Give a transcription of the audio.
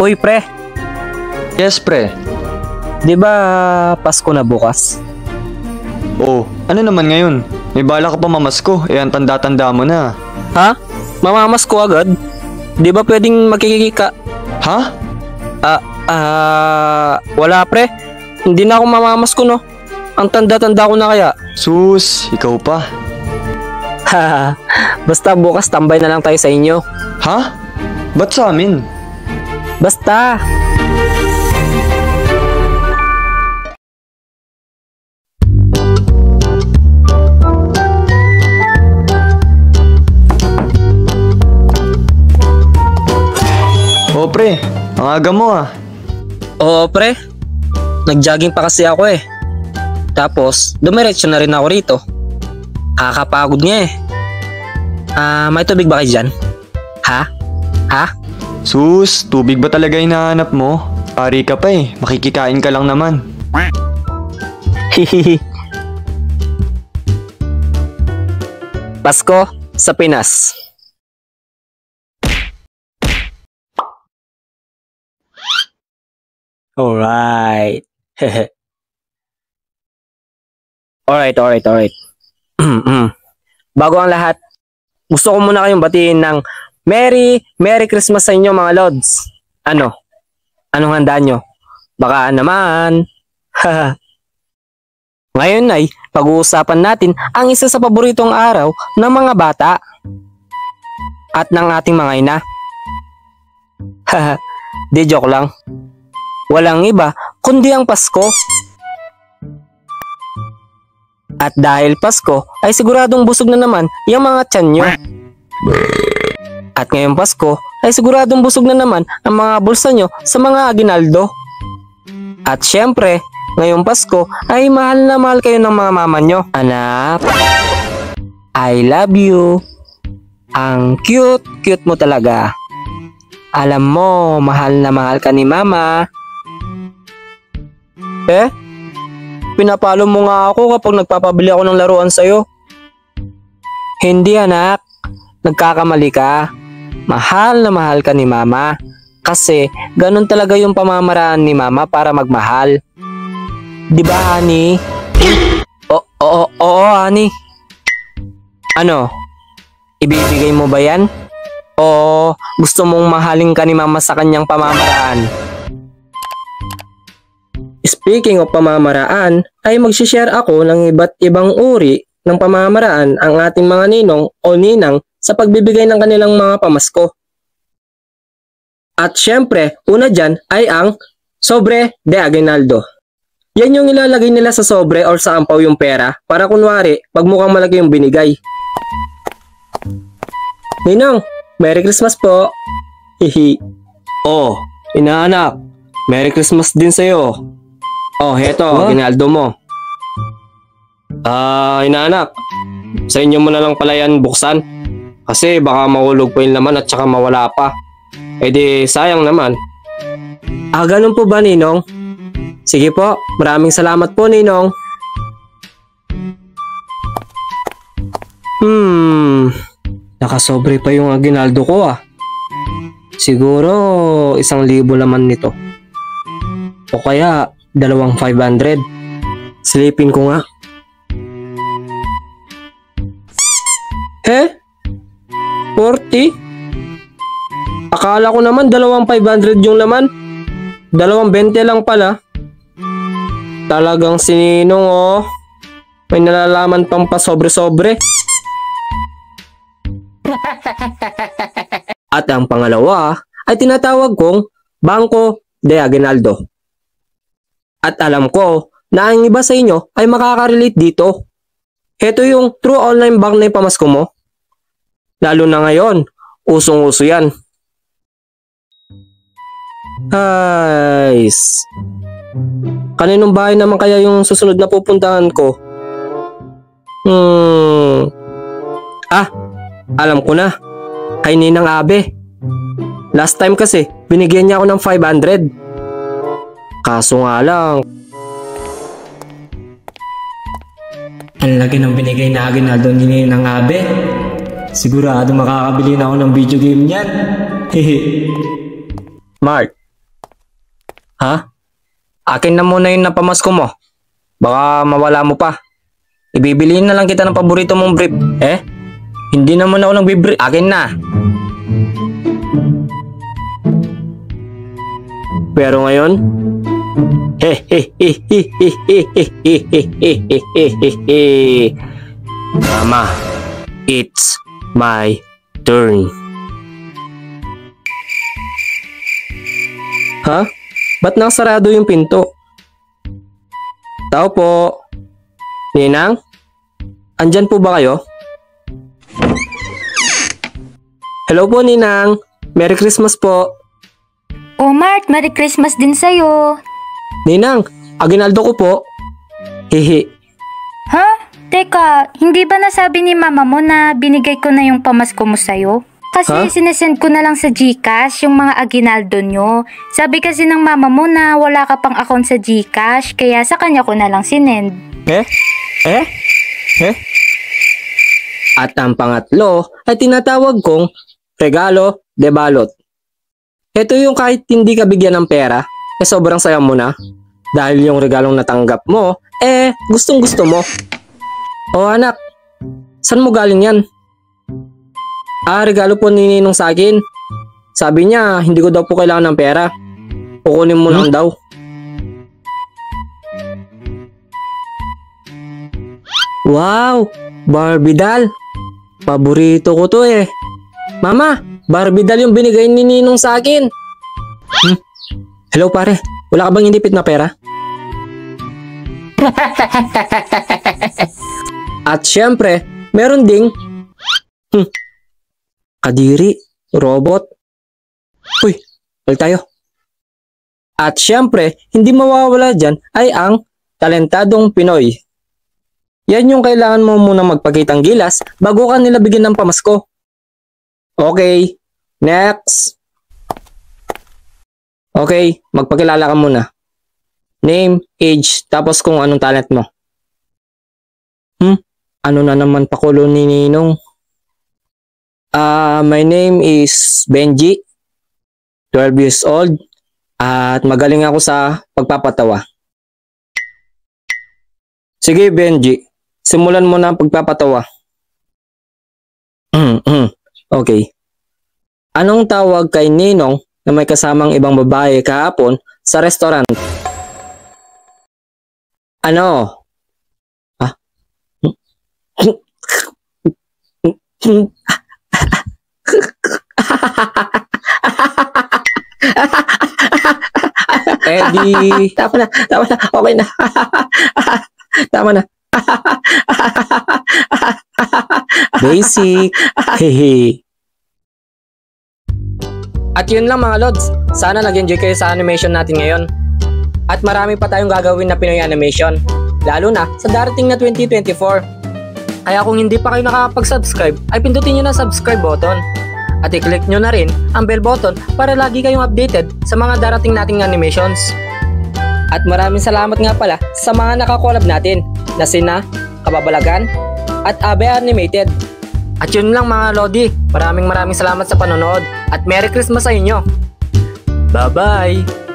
Uy pre, Yes, pre. di ba Pasko na bukas? Oh, ano naman ngayon? May bala ka pa mamasko, ang tanda-tanda mo na. Ha? Mamamas ko agad? Di ba pwedeng magkikika? Ha? Wala pre. Hindi na ako mamamas ko no. Ang tanda-tanda ko na kaya. Sus, ikaw pa. Haha, basta bukas tambay na lang tayo sa inyo. Ha? Ba't sa amin? Basta. Oh, pre. Ang aga mo ah. Oo pre, nag-jogging pa kasi ako eh. Tapos, dumiretso na rin ako rito. Kakapagod nga eh. May tubig ba kayo dyan? Ha? Ha? Sus, tubig ba talaga hinahanap mo? Pari ka pa eh. Makikikain ka lang naman. Hihihi. Pasko sa Pinas. Alright. Alright. Bago ang lahat, gusto ko muna kayong batiin ng Merry Christmas sa inyo mga Lods. Anong handa nyo? Baka naman. Ngayon ay pag-uusapan natin ang isa sa paboritong araw ng mga bata at ng ating mga ina. Di joke lang. Walang iba kundi ang Pasko. At dahil Pasko ay siguradong busog na naman yung mga tiyan nyo. At ngayong Pasko ay siguradong busog na naman ang mga bulsa nyo sa mga aginaldo. At syempre, ngayong Pasko ay mahal na mahal kayo ng mga mama nyo. Anak, I love you. Ang cute mo talaga. Alam mo, mahal na mahal ka ni mama. Pinapalo mo nga ako kapag nagpapabili ako ng laruan sa'yo. Hindi anak, nagkakamali ka. Mahal na mahal ka ni mama. Kasi ganun talaga yung pamamaraan ni mama para magmahal. Di ba honey? Oo honey. Ano? Ibibigay mo ba yan? O gusto mong mahalin ka ni mama sa kanyang pamamaraan? Speaking of pamamaraan, ay magsishare ako ng iba't ibang uri ng pamamaraan ang ating mga ninong o ninang sa pagbibigay ng kanilang mga pamasko. At syempre, una dyan ay ang sobre de aguinaldo. Yan yung ilalagay nila sa sobre or sa ampaw yung pera para kunwari pag mukhang malaki yung binigay. Ninong, Merry Christmas po. Hihi. Oh, inaanak, Merry Christmas din sa'yo. Oh, heto, aguinaldo mo. Inaanak, sa inyo mo na lang pala yan buksan. Kasi baka mahulog pa yung laman at saka mawala pa. Eh di, sayang naman. Ganun po ba, Ninong? Sige po, maraming salamat po, Ninong. Nakasobre pa yung aguinaldo ko ah. Siguro 1,000 laman nito. O kaya 2,500. Silipin ko nga. 40? Akala ko naman 2,500 yung laman. 2,20 lang pala. Talagang sininong oh. May nalalaman pang pasobre-sobre. At ang pangalawa ay tinatawag kong Banco de Aguinaldo. At alam ko na ang iba sa inyo ay makaka-relate dito. Ito yung true online bank na ipamasko mo. Lalo na ngayon, usong-uso yan. Guys, kaninong bahay naman kaya yung susunod na pupuntahan ko? Alam ko na. Kay Ninang Abe. Last time kasi, binigyan niya ako ng 500. Kaso nga lang, ang laki ng binigay na aguinaldo ni Ninang Abe. Sigurado makakabili na ako ng video game niyan. Hehe. Mark, Ha? Akin na muna yung napamasko mo. Baka mawala mo pa. Ibibiliin na lang kita ng paborito mong brief. Hindi naman ako nagbibrief. Akin na. Pero ngayon, Mama, it's my turn. Ha? Ba't nakasarado yung pinto? Tao po. Ninang? Andyan po ba kayo? Hello po, Ninang. Merry Christmas po. Oh, Mark, Merry Christmas din sa'yo. Ninang, aginaldo ko po. Hihi. Ha? Teka, hindi ba nasabi ni mama mo na binigay ko na yung pamasko mo sa'yo? Kasi Ha? sinesend ko na lang sa GCash yung mga aginaldo nyo. Sabi kasi ng mama mo na wala ka pang account sa GCash, kaya sa kanya ko na lang sinend. At ang pangatlo ay tinatawag kong regalo de balot. Ito yung kahit hindi ka bigyan ng pera, sobrang saya mo na. Dahil yung regalong natanggap mo, gustong gusto mo. O anak, saan mo galing yan? Regalo po ni Ninong sa akin. Sabi niya, hindi ko daw po kailangan ng pera. Kukunin mo lang daw. Wow! Barbie doll! Paborito ko to eh. Mama, Barbie doll yung binigay ni Ninong sa akin. Hello pare, wala ka bang inipit na pera? At syempre, meron ding kadiri, robot. Uy, balik tayo. At syempre, hindi mawawala dyan ay ang talentadong Pinoy. Yan yung kailangan mo muna magpakitang gilas bago ka nila bigyan ng pamasko. Okay, next. Okay, magpakilala ka muna. Name, age, tapos kung anong talent mo. Ano na naman pakulo ni Ninong? My name is Benji, 12 years old, at magaling ako sa pagpapatawa. Sige Benji, simulan mo na ang pagpapatawa. Okay. Anong tawag kay Ninong na may kasamang ibang babae kahapon sa restaurant? Ano? Eddie, tama na, okay na. Tama na. Basic. Hehe. At yun lang mga lods. Sana nag-enjoy kayo sa animation natin ngayon. At marami pa tayong gagawin na Pinoy animation. Lalo na sa darating na 2024. Kaya kung hindi pa kayo nakakapag-subscribe, ay pindutin nyo na subscribe button. At i-click nyo na rin ang bell button para lagi kayong updated sa mga darating nating animations. At maraming salamat nga pala sa mga nakakolab natin na sina Kababalagan at Abe Animated. At yun lang mga Lodi, maraming salamat sa panonood at Merry Christmas sa inyo. Bye-bye!